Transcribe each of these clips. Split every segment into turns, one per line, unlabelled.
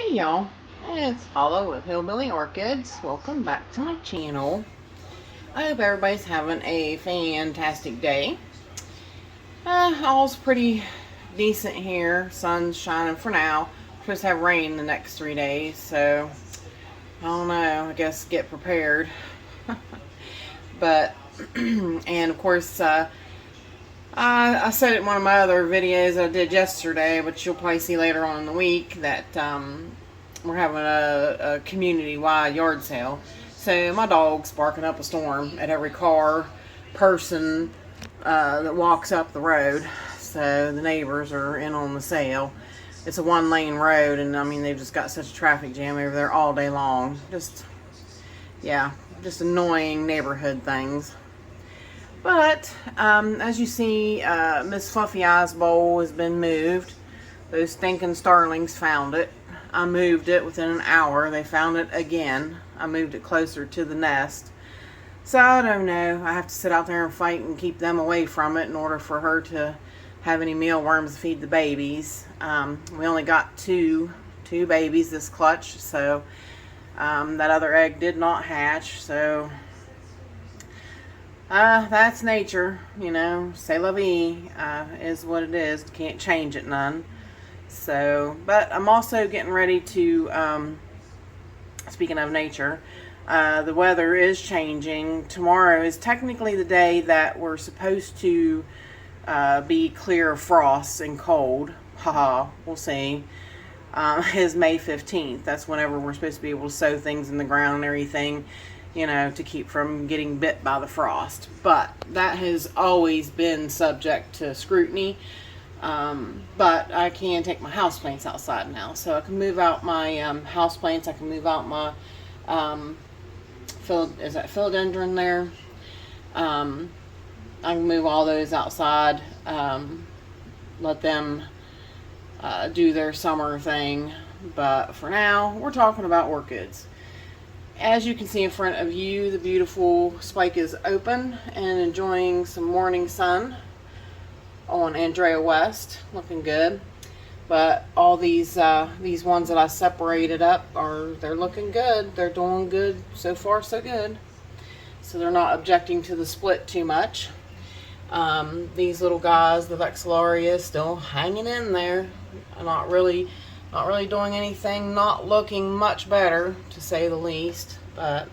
Hey y'all, it's Hollow with Hillbilly Orchids. Welcome back to my channel. I hope everybody's having a fantastic day. All's pretty decent here. Sun's shining for now. We're supposed to have rain the next 3 days, so I don't know. I guess get prepared. But, and of course, I said it in one of my other videos I did yesterday, but you'll probably see later on in the week that we're having a community-wide yard sale. So my dog's barking up a storm at every car, person that walks up the road. So the neighbors are in on the sale. It's a one-lane road, and I mean they've just got such a traffic jam over there all day long. Just annoying neighborhood things. But as you see, Miss Fluffy Eye's bowl has been moved. Those stinking starlings found it. I moved it within an hour. They found it again. I moved it closer to the nest. So I don't know. I have to sit out there and fight and keep them away from it in order for her to have any mealworms to feed the babies. We only got two babies this clutch, so that other egg did not hatch. So that's nature, you know. C'est la vie is what it is. Can't change it none. So, but I'm also getting ready to, speaking of nature, the weather is changing. Tomorrow is technically the day that we're supposed to be clear of frost and cold. Haha, we'll see. Is May 15th. That's whenever we're supposed to be able to sow things in the ground and everything, you know, to keep from getting bit by the frost. But that has always been subject to scrutiny. But I can take my houseplants outside now. So I can move out my houseplants. I can move out my is that philodendron there? I can move all those outside. Let them do their summer thing. But for now, we're talking about orchids. As you can see in front of you, the beautiful spike is open and enjoying some morning sun on Andrea West, looking good. But all these ones that I separated up they're looking good. They're doing good so far, so good. So they're not objecting to the split too much. These little guys, the Vexillaria, still hanging in there. Not really doing anything, not looking much better, to say the least. But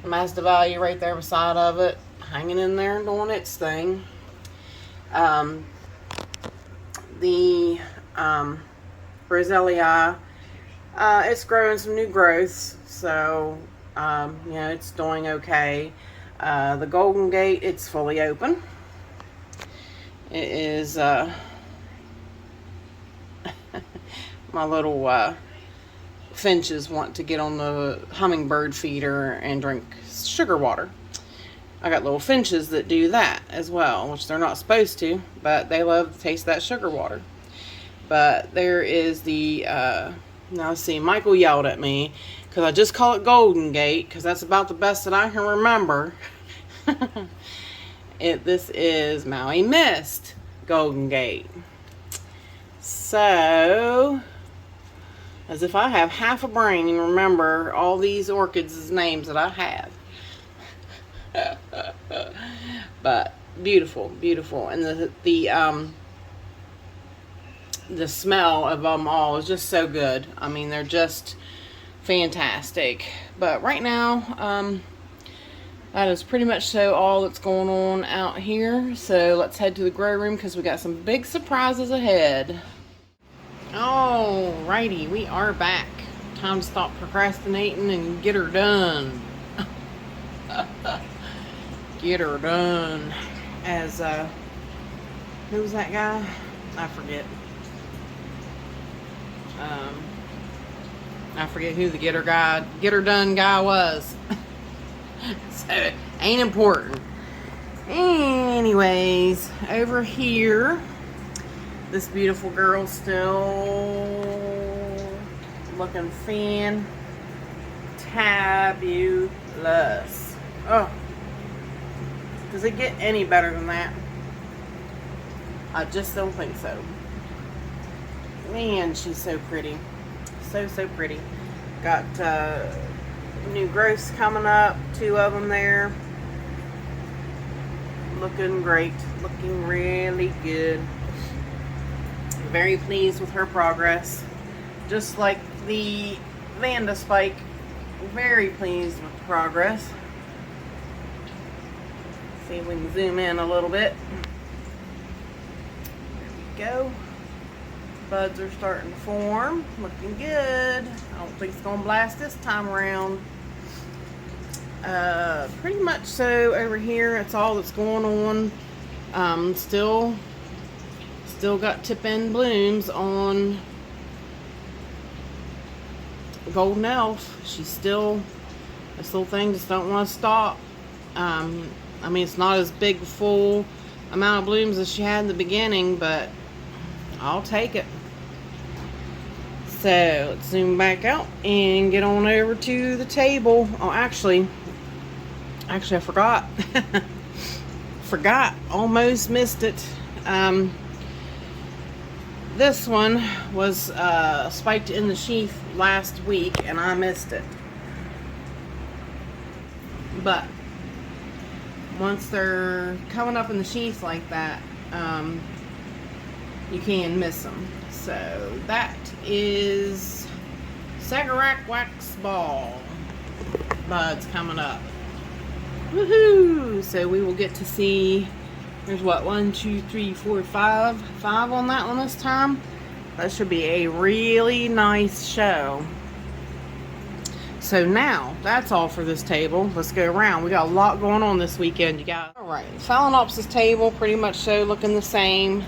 the Masdevallia right there beside of it, hanging in there and doing its thing. The Roselii, it's growing some new growths, so you know, it's doing okay. The Golden Gate, it's fully open. It is my little finches want to get on the hummingbird feeder and drink sugar water. I got little finches that do that as well, which they're not supposed to, but they love to taste that sugar water. But there is the now see, Michael yelled at me because I just call it Golden Gate because that's about the best that I can remember. This is Maui Mist Golden Gate. So, as if I have half a brain and remember all these orchids' names that I have. But beautiful, beautiful. And the smell of them all is just so good. I mean, they're just fantastic. But right now, that is pretty much so all that's going on out here. So let's head to the grow room because we got some big surprises ahead. Alrighty, we are back. Time to stop procrastinating and get her done. Get her done. As who was that guy? I forget. I forget who the get her done guy was. So it ain't important. Anyways, over here, this beautiful girl still looking fantabulous. Oh, does it get any better than that? I just don't think so. Man, she's so pretty. So pretty. Got new growths coming up, 2 of them there. Looking great, looking really good. Very pleased with her progress. Just like the Vanda spike, very pleased with the progress. See if we can zoom in a little bit. There we go. Buds are starting to form, looking good. I don't think it's gonna blast this time around. Pretty much so over here. That's all that's going on. Still got tip end blooms on Golden Elf. This little thing just don't want to stop. I mean, it's not as big full amount of blooms as she had in the beginning, but I'll take it. So let's zoom back out and get on over to the table. Oh, actually I forgot. Almost missed it. This one was spiked in the sheath last week and I missed it. But once they're coming up in the sheath like that, you can miss them. So that is Sagarac Wax Ball buds coming up. Woohoo! So we will get to see, there's what, 1, 2, 3, 4, 5 on that one this time. That should be a really nice show. So now, that's all for this table. Let's go around. We got a lot going on this weekend, you guys. Alright, Phalaenopsis table, pretty much so looking the same.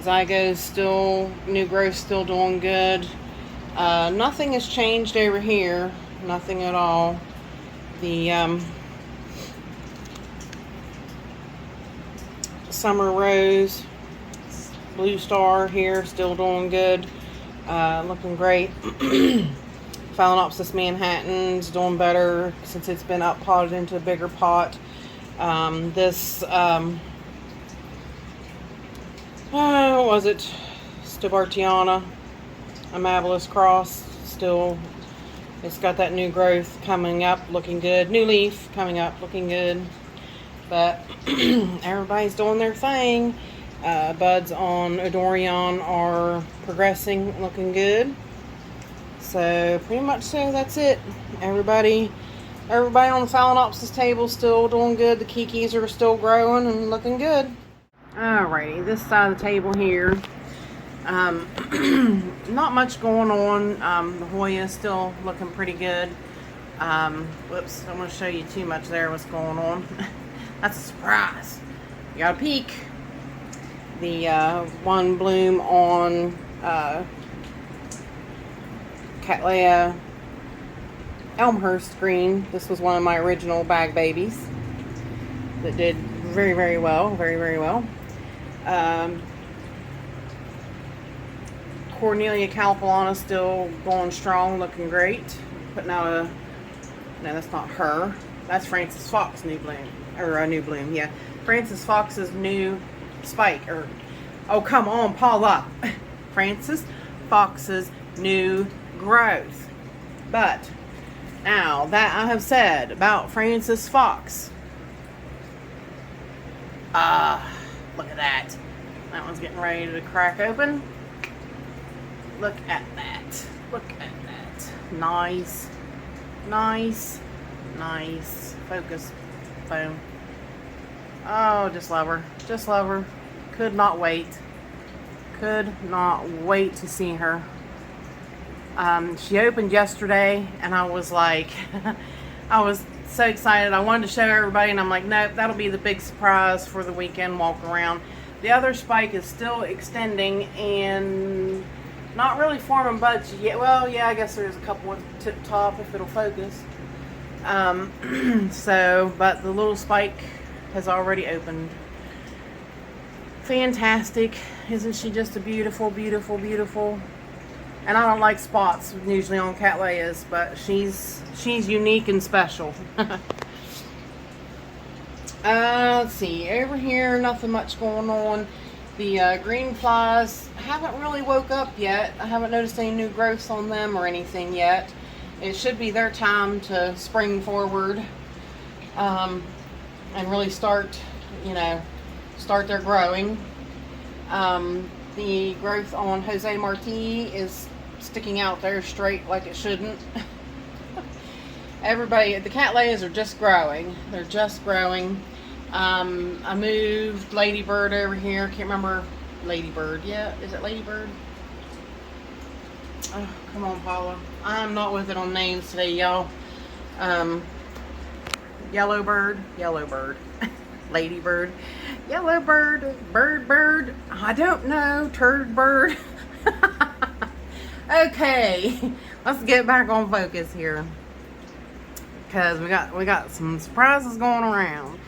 Zygo's still, new growth still doing good. Nothing has changed over here. Nothing at all. The Summer Rose, Blue Star here, still doing good. Looking great. Phalaenopsis Manhattan's doing better since it's been up potted into a bigger pot. This what was it? Stabartiana Amabilis Cross, still, it's got that new growth coming up, looking good. New leaf coming up, looking good. But everybody's doing their thing. Buds on Odorion are progressing, looking good. So pretty much so that's it. Everybody on the Phalaenopsis table still doing good. The Kikis are still growing and looking good. Alrighty, this side of the table here. Not much going on. The Hoya is still looking pretty good. Whoops, I don't want to show you too much there what's going on. That's a surprise. You got a peek. The one bloom on Cattleya Elmhurst green. This was one of my original bag babies that did very, very well. Very, very well. Cornelia Calpulana still going strong, looking great. Putting out a, no, that's not her. That's Francis Fox new bloom, or a new bloom, yeah. Francis Fox's new spike, or, oh come on, Paula. Francis Fox's new growth. But now that I have said about Francis Fox, look at that. That one's getting ready to crack open. Look at that. Look at that. Nice. Nice. Nice. Focus. Boom. Oh, just love her. Just love her. Could not wait. Could not wait to see her. She opened yesterday and I was like, I was so excited. I wanted to show everybody and I'm like, nope, that'll be the big surprise for the weekend walk around. The other spike is still extending and not really forming buds yet. Well, yeah, I guess there's a couple at the tip top if it'll focus. So, but the little spike has already opened. Fantastic. Isn't she just a beautiful, beautiful, beautiful? And I don't like spots usually on Cattleyas, but she's unique and special. Let's see, over here, nothing much going on. The green flies haven't really woke up yet. I haven't noticed any new growths on them or anything yet. It should be their time to spring forward and really start, start their growing. The growth on Jose Marti is sticking out there straight like it shouldn't. Everybody, the cattleyas are just growing. They're just growing. I moved Ladybird over here. Can't remember Ladybird. Yeah, is it Ladybird? Oh, come on, Paula. I'm not with it on names today, y'all. Yellowbird, Ladybird, Yellowbird, Bird. I don't know, Turd Bird. Okay, let's get back on focus here, because we got some surprises going around.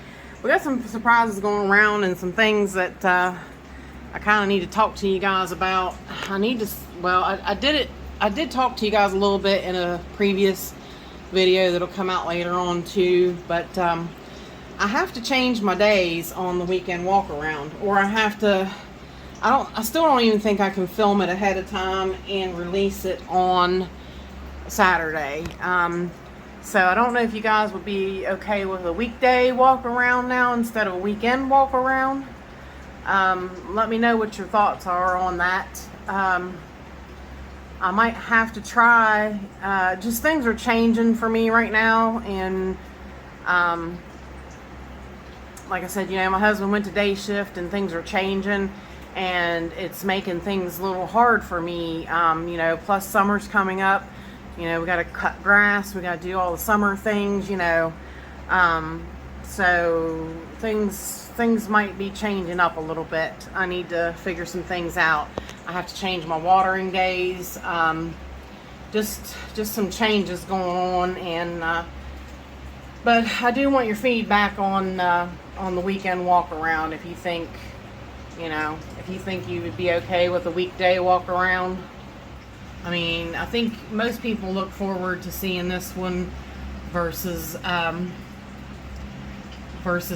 We got some surprises going around and some things that I kind of need to talk to you guys about. I did talk to you guys a little bit in a previous video that'll come out later on too, but I have to change my days on the weekend walk around, or I still don't even think I can film it ahead of time and release it on Saturday. So I don't know if you guys would be okay with a weekday walk around now instead of a weekend walk around. Let me know what your thoughts are on that. I might have to try, just things are changing for me right now, and like I said, my husband went to day shift and things are changing, and it's making things a little hard for me. Plus summer's coming up. We got to cut grass, we got to do all the summer things, so things might be changing up a little bit. I need to figure some things out. I have to change my watering days. Just some changes going on, and but I do want your feedback on the weekend walk around. If you think you would be okay with a weekday walk around. I mean, I think most people look forward to seeing this one versus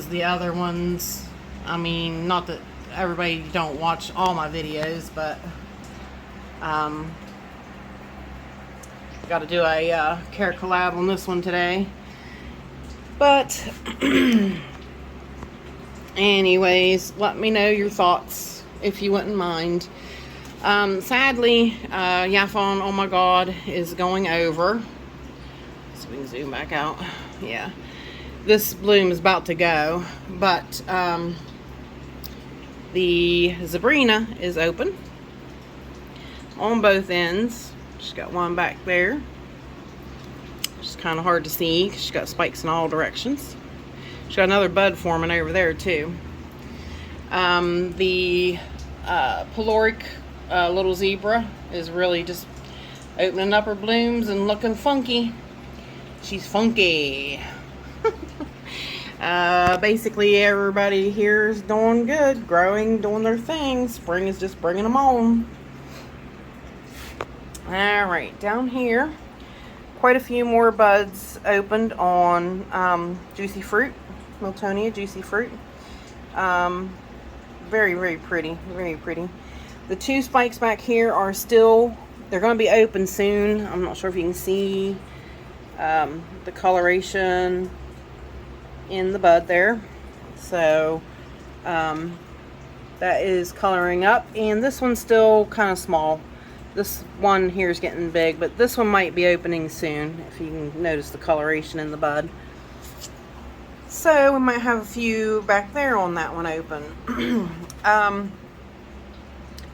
the other ones. I mean, not that everybody don't watch all my videos, but got to do a care collab on this one today. But anyways, let me know your thoughts if you wouldn't mind. Sadly, Yaphon, oh my god, is going over. So we can zoom back out. Yeah, this bloom is about to go, but the Zabrina is open on both ends. She's got one back there. It's kind of hard to see because she's got spikes in all directions. She's got another bud forming over there too. The Peloric little zebra is really just opening up her blooms and looking funky. She's funky. Basically everybody here is doing good, growing, doing their thing. Spring is just bringing them on. Alright, down here, quite a few more buds opened on Juicy Fruit, Miltonia Juicy Fruit. Very, very pretty, very pretty. The two spikes back here are still, they're going to be open soon. I'm not sure if you can see the coloration in the bud there. So that is coloring up, and this one's still kind of small. This one here is getting big, but this one might be opening soon, if you can notice the coloration in the bud. So we might have a few back there on that one open.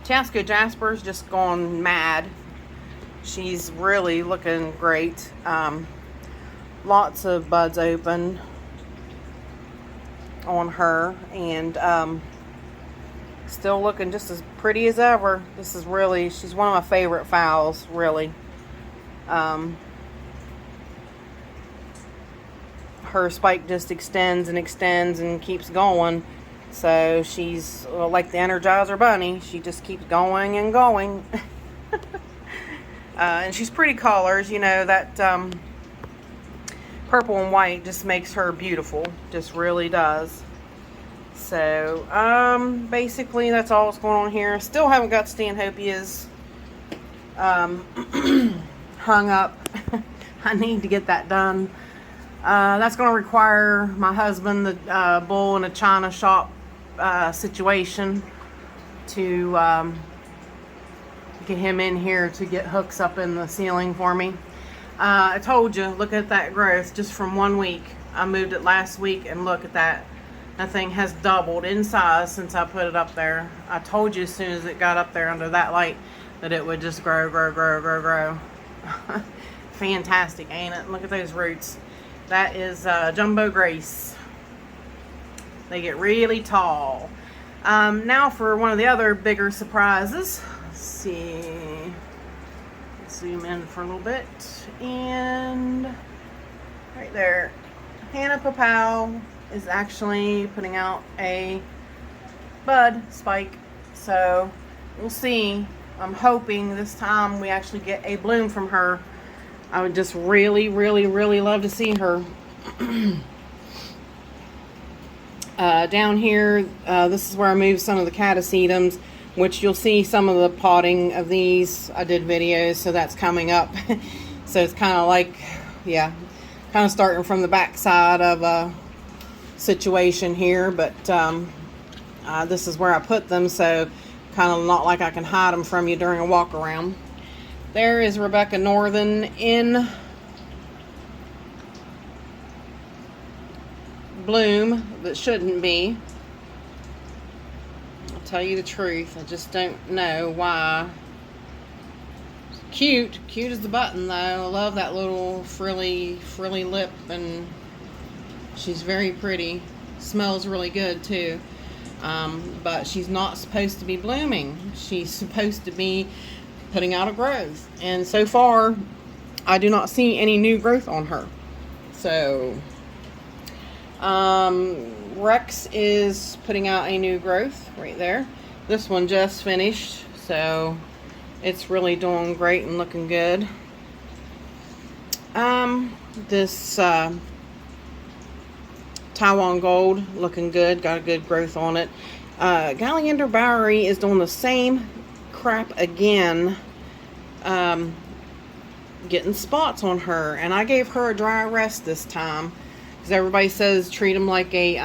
Tasco Jasper's just gone mad. She's really looking great. Lots of buds open on her, and still looking just as pretty as ever. This is really, she's one of my favorite phals, really. Her spike just extends and extends and keeps going. So she's like the Energizer Bunny. She just keeps going and going. And she's pretty colors. That purple and white just makes her beautiful. Just really does. So, basically that's all that's going on here. Still haven't got Stanhopia's hung up. I need to get that done. That's going to require my husband, the bull in a china shop situation, to get him in here to get hooks up in the ceiling for me. I told you, look at that growth just from 1 week. I moved it last week, and look at that. That thing has doubled in size since I put it up there. I told you as soon as it got up there under that light that it would just grow, grow, grow, grow, grow. Fantastic, ain't it? Look at those roots. That is Jumbo Grace. They get really tall. Now for one of the other bigger surprises. Let's see. Let's zoom in for a little bit. And right there, Hannah Papow is actually putting out a bud spike. So we'll see. I'm hoping this time we actually get a bloom from her. I would just really, really, really love to see her. Down here, this is where I moved some of the catasetums, which you'll see some of the potting of these. I did videos, so that's coming up. So it's kind of like, yeah, kind of starting from the back side of a situation here, but this is where I put them, so kind of not like I can hide them from you during a walk around. There is Rebecca Northern in bloom that shouldn't be. I'll tell you the truth, I just don't know why. Cute as the button though. I love that little frilly lip, and she's very pretty. Smells really good too. But she's not supposed to be blooming. She's supposed to be putting out a growth, and so far I do not see any new growth on her. So Rex is putting out a new growth right there. This one just finished, so it's really doing great and looking good. This Taiwan Gold looking good, got a good growth on it. Galliander Bowery is doing the same crap again, getting spots on her, and I gave her a dry rest this time because everybody says treat them like a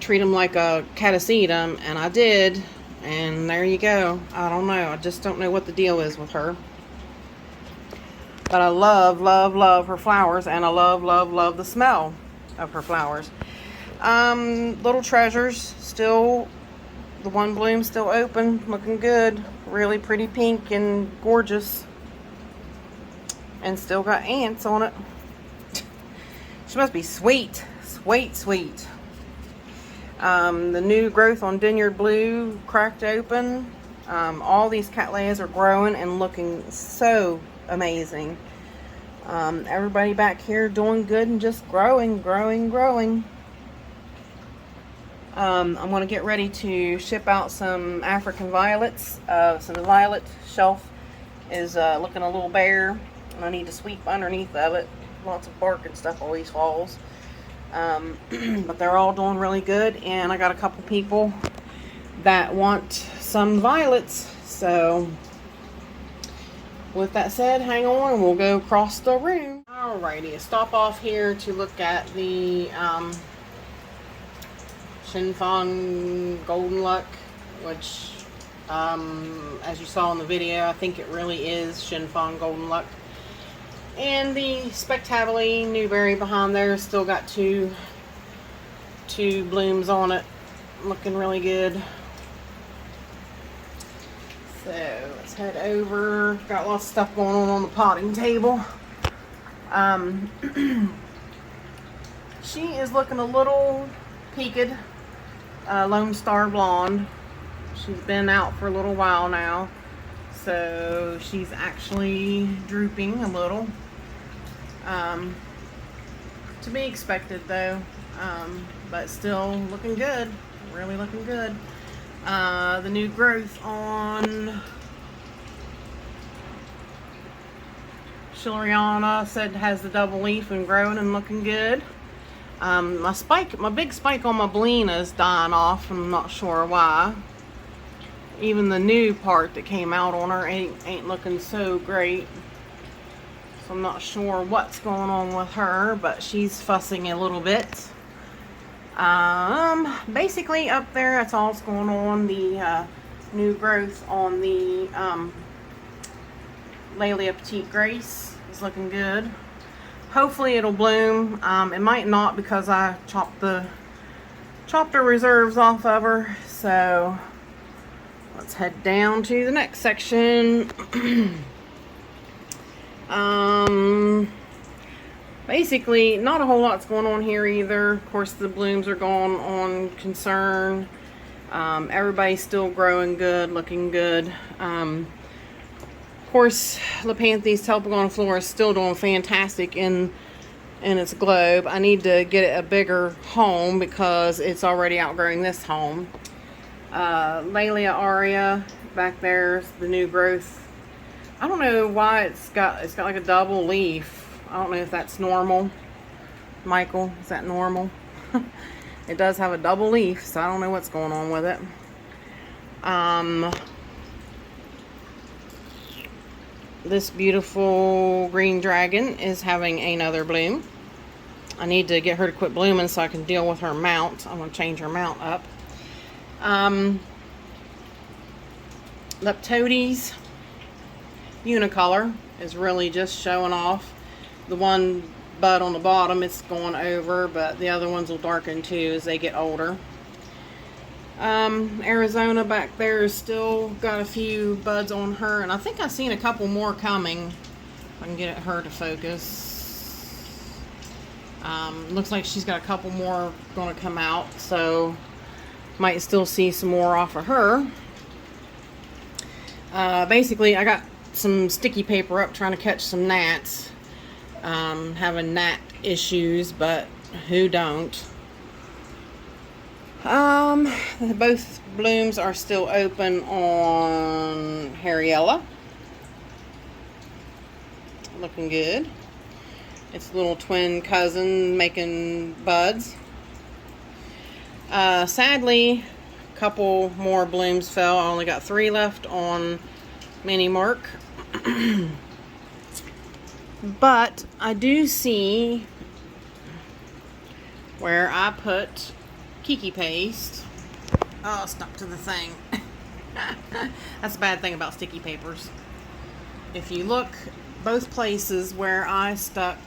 catasetum, and I did, and there you go. I don't know, I just don't know what the deal is with her, but I love her flowers, and I love the smell of her flowers. Little Treasures, still the one bloom still open, looking good, really pretty pink and gorgeous, and still got ants on it. She must be sweet. The new growth on Vineyard Blue cracked open. All these cattleyas are growing and looking so amazing. Everybody back here doing good and just growing. I'm going to get ready to ship out some African violets. So the violet shelf is looking a little bare, and I need to sweep underneath of it. Lots of bark and stuff always falls. But they're all doing really good, and I got a couple people that want some violets. So with that said, hang on and we'll go across the room. Alrighty, stop off here to look at the Shinfang Golden Luck, which as you saw in the video, I think it really is Shinfang Golden Luck. And the Spectably Newberry behind there still got two blooms on it, looking really good. So let's head over. Got lots of stuff going on the potting table. She is looking a little peaked. Lone Star Blonde. She's been out for a little while now, so she's actually drooping a little. To be expected though, but still looking good, really looking good. The new growth on Shilleriana said has the double leaf and growing and looking good. My big spike on my Belina is dying off. I'm not sure why. Even the new part that came out on her ain't looking so great. So I'm not sure what's going on with her, but she's fussing a little bit. Basically up there, that's all that's going on. The new growth on the Laelia Petite Grace is looking good. Hopefully it'll bloom. It might not because I chopped her reserves off of her. So let's head down to the next section. Basically, not a whole lot's going on here either. Of course, the blooms are going on concern. Everybody's still growing good, looking good. Of course, Lepanthes Telpagoniflora is still doing fantastic in its globe. I need to get it a bigger home because it's already outgrowing this home. Laelia Aurea back there, the new growth. I don't know why it's got like a double leaf. I don't know if that's normal. Michael, is that normal? It does have a double leaf, so I don't know what's going on with it. This beautiful green dragon is having another bloom. I need to get her to quit blooming so I can deal with her mount. I'm going to change her mount up. Leptodes unicolor is really just showing off. The one bud on the bottom, it's going over, but the other ones will darken too as they get older. Arizona back there is still got a few buds on her, and I think I've seen a couple more coming. If I can get her to focus. Looks like she's got a couple more going to come out, so might still see some more off of her. Basically, I got some sticky paper up trying to catch some gnats. Having gnat issues, but who don't? Both blooms are still open on Harriella. Looking good. Its little twin cousin making buds. Sadly, a couple more blooms fell. I only got 3 left on Mini Mark. But I do see where I put Kiki paste. Oh, stuck to the thing. That's a bad thing about sticky papers. If you look both places where I stuck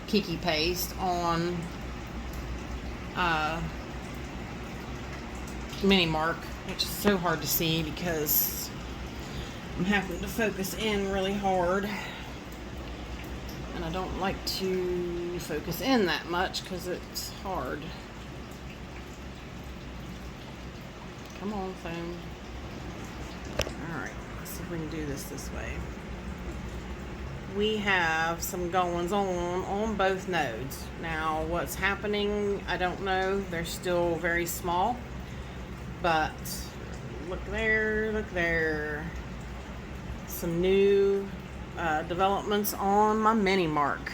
Kiki paste on Mini Mark, which is so hard to see because I'm having to focus in really hard, and I don't like to focus in that much because it's hard. Come on, phone. Alright, let's see if we can do this way. We have some goings on both nodes. Now, what's happening, I don't know. They're still very small, but look there, look there. Some new developments on my Mini Mark.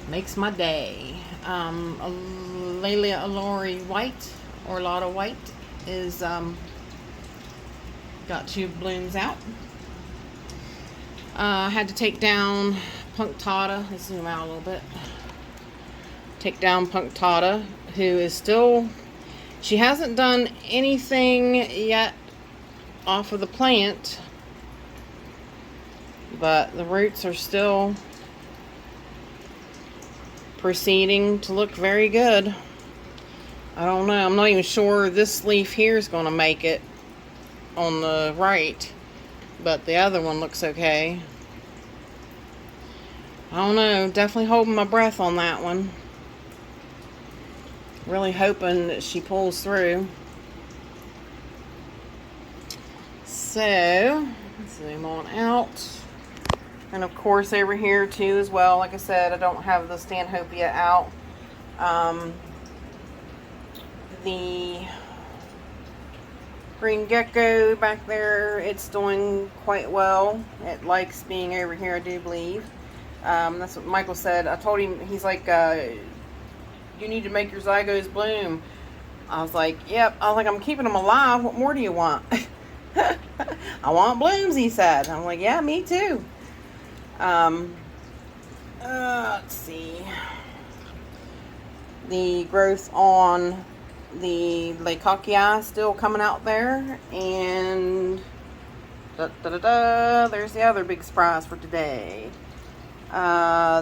Makes my day. Laelia Allori White, or Lotta White, is got 2 blooms out. I had to take down Punctata. Let's zoom out a little bit. Take down Punctata, who is still, she hasn't done anything yet off of the plant, but the roots are still proceeding to look very good. I don't know. I'm not even sure this leaf here is going to make it on the right, but the other one looks okay. I don't know. Definitely holding my breath on that one. Really hoping that she pulls through. So, let's zoom on out. And of course over here too as well, like I said, I don't have the Stanhopea out. The green gecko back there, it's doing quite well. It likes being over here, I do believe. That's what Michael said. I told him, he's like, you need to make your zygos bloom. I was like, yep. I was like, I'm keeping them alive. What more do you want? I want blooms, he said. I'm like, yeah, me too. Let's see. The growth on the Leukockia still coming out there. And there's the other big surprise for today.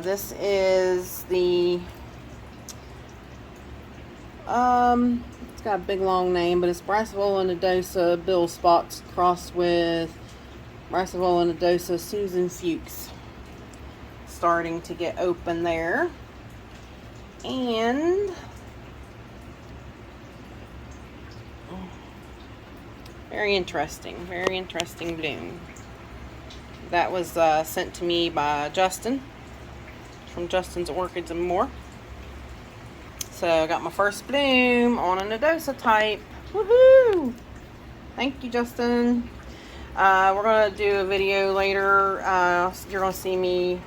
This is the it's got a big long name, but it's Brassavola nodosa Bill Spots crossed with Brassavola nodosa Susan Fuchs. Starting to get open there. And very interesting bloom. That was sent to me by Justin from Justin's Orchids and More. So I got my first bloom on a nodosa type. Woohoo! Thank you, Justin. We're going to do a video later. You're going to see me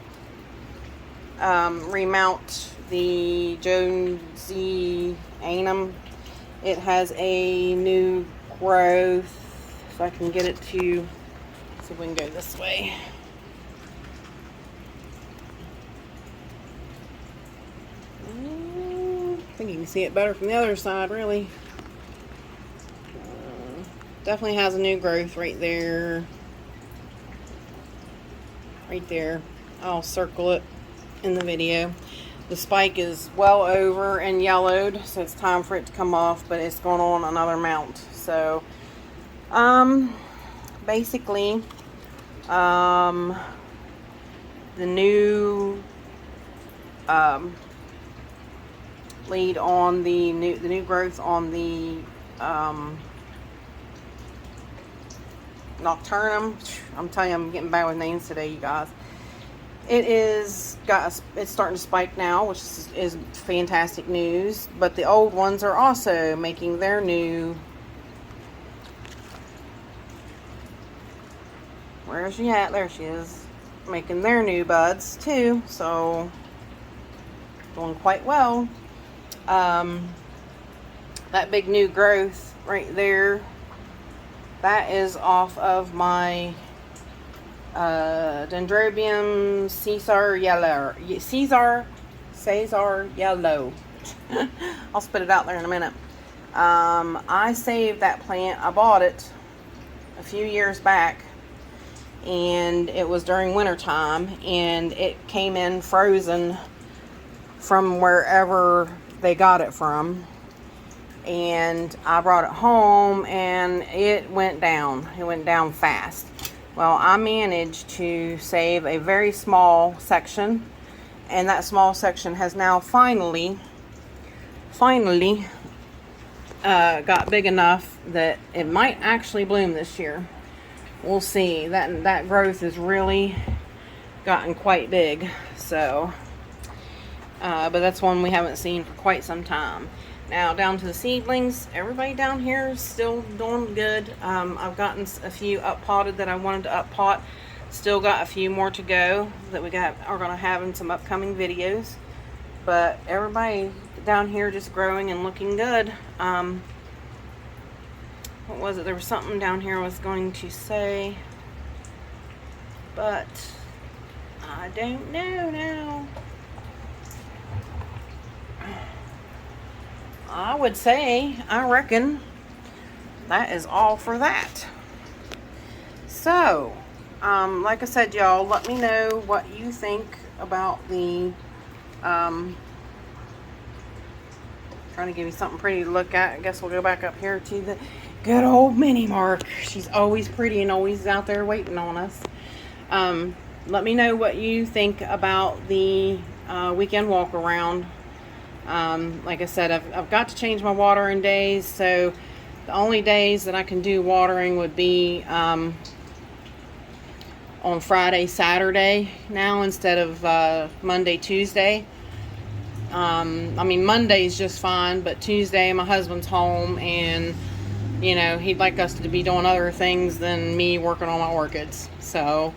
remount the Jonesy Anum. It has a new growth. If I can get it to, see if we can go this way. I think you can see it better from the other side, really. Definitely has a new growth right there. Right there. I'll circle it in the video. The spike is well over and yellowed, so it's time for it to come off, but it's going on another mount. So, basically, the new lead on the new growth on the Nocturnum. I'm telling you, I'm getting bad with names today, you guys. It's starting to spike now, which is fantastic news. But the old ones are also making their new. Where is she at? There she is, making their new buds too. So doing quite well. That big new growth right there, that is off of my Dendrobium Caesar Yellow. I'll spit it out there in a minute. I saved that plant. I bought it a few years back, and it was during winter time, and it came in frozen from wherever they got it from, and I brought it home, and it went down fast. Well, I managed to save a very small section, and that small section has now finally got big enough that it might actually bloom this year. We'll see. That growth has really gotten quite big. So but that's one we haven't seen for quite some time. Now down to the seedlings, everybody down here is still doing good. I've gotten a few up potted that I wanted to up pot. Still got a few more to go that are going to have in some upcoming videos. But everybody down here just growing and looking good. What was it? There was something down here I was going to say, but I don't know now. I would say, I reckon that is all for that. So, like I said, y'all, let me know what you think about the, trying to give you something pretty to look at. I guess we'll go back up here to the good old Minnie Mark. She's always pretty and always out there waiting on us. Let me know what you think about the weekend walk around. Like I said, I've got to change my watering days, so the only days that I can do watering would be on Friday, Saturday now instead of Monday, Tuesday. I mean, Monday's just fine, but Tuesday my husband's home, and you know, he'd like us to be doing other things than me working on my orchids. So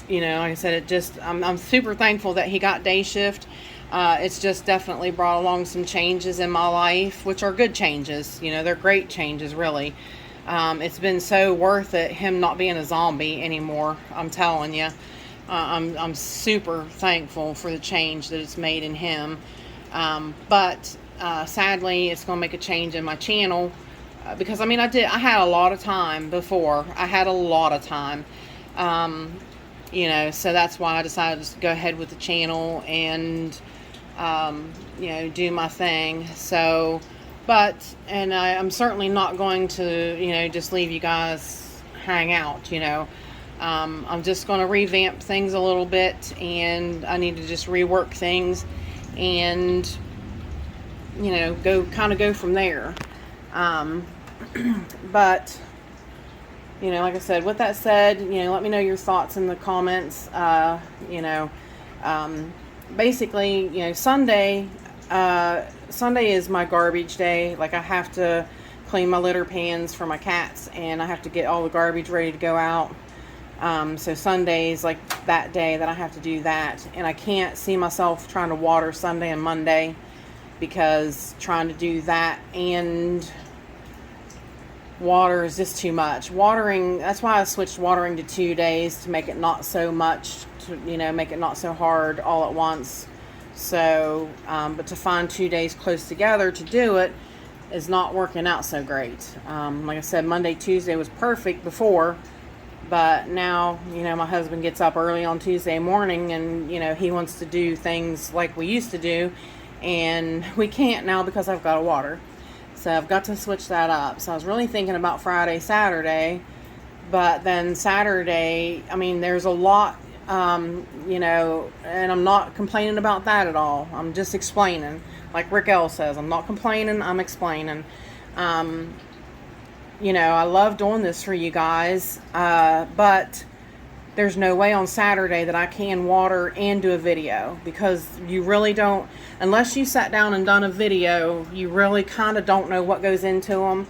you know, like I said, it just, I'm super thankful that he got day shift. It's just definitely brought along some changes in my life, which are good changes. You know, they're great changes, really. It's been so worth it, him not being a zombie anymore. I'm telling you. I'm super thankful for the change that it's made in him. But sadly, it's going to make a change in my channel. Because, I mean, I had a lot of time before. I had a lot of time. You know, so that's why I decided to go ahead with the channel and, you know, do my thing. So, and I'm certainly not going to, you know, just leave you guys hang out, you know. I'm just going to revamp things a little bit, and I need to just rework things and, you know, go from there. But, you know, like I said, with that said, you know, let me know your thoughts in the comments. You know, basically, you know, Sunday is my garbage day. Like, I have to clean my litter pans for my cats, and I have to get all the garbage ready to go out. So Sunday is like that day that I have to do that, and I can't see myself trying to water Sunday and Monday, because trying to do that and water is just too much. Watering, that's why I switched watering to 2 days, to make it not so much, to, you know, make it not so hard all at once. So, but to find 2 days close together to do it is not working out so great. Like I said, Monday, Tuesday was perfect before, but now, you know, my husband gets up early on Tuesday morning, and, you know, he wants to do things like we used to do, and we can't now because I've got to water. So I've got to switch that up. So I was really thinking about Friday, Saturday, but then Saturday, I mean, there's a lot, you know, and I'm not complaining about that at all. I'm just explaining. Like Rick L says, I'm not complaining, I'm explaining. You know, I love doing this for you guys, but there's no way on Saturday that I can water and do a video, because you really don't, unless you sat down and done a video, you really kind of don't know what goes into them.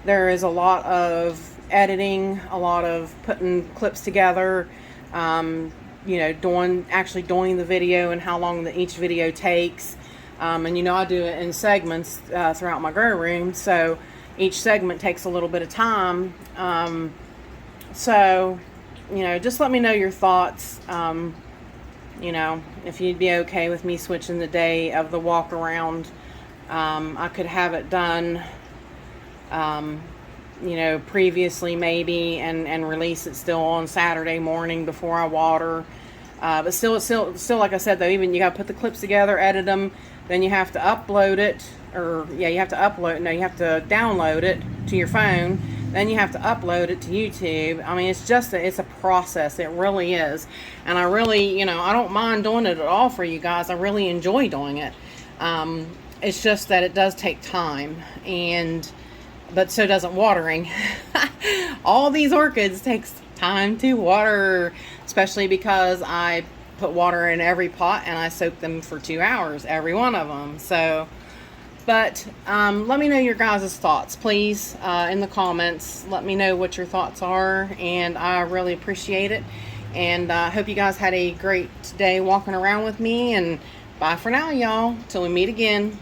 There is a lot of editing, a lot of putting clips together, you know, actually doing the video and how long each video takes. And, you know, I do it in segments throughout my grow room, so each segment takes a little bit of time. So, you know, just let me know your thoughts. You know, if you'd be okay with me switching the day of the walk around. I could have it done, you know, previously maybe, and release it still on Saturday morning before I water. But still, like I said, though, even you got to put the clips together, edit them, then you have to upload it, you have to download it to your phone, then you have to upload it to YouTube. I mean, it's a process. It really is. And I really, you know, I don't mind doing it at all for you guys. I really enjoy doing it. It's just that it does take time, but so doesn't watering. All these orchids takes time to water, especially because I put water in every pot and I soak them for 2 hours, every one of them. So, but let me know your guys' thoughts, please, in the comments. Let me know what your thoughts are, and I really appreciate it. And I hope you guys had a great day walking around with me, and bye for now, y'all, till we meet again.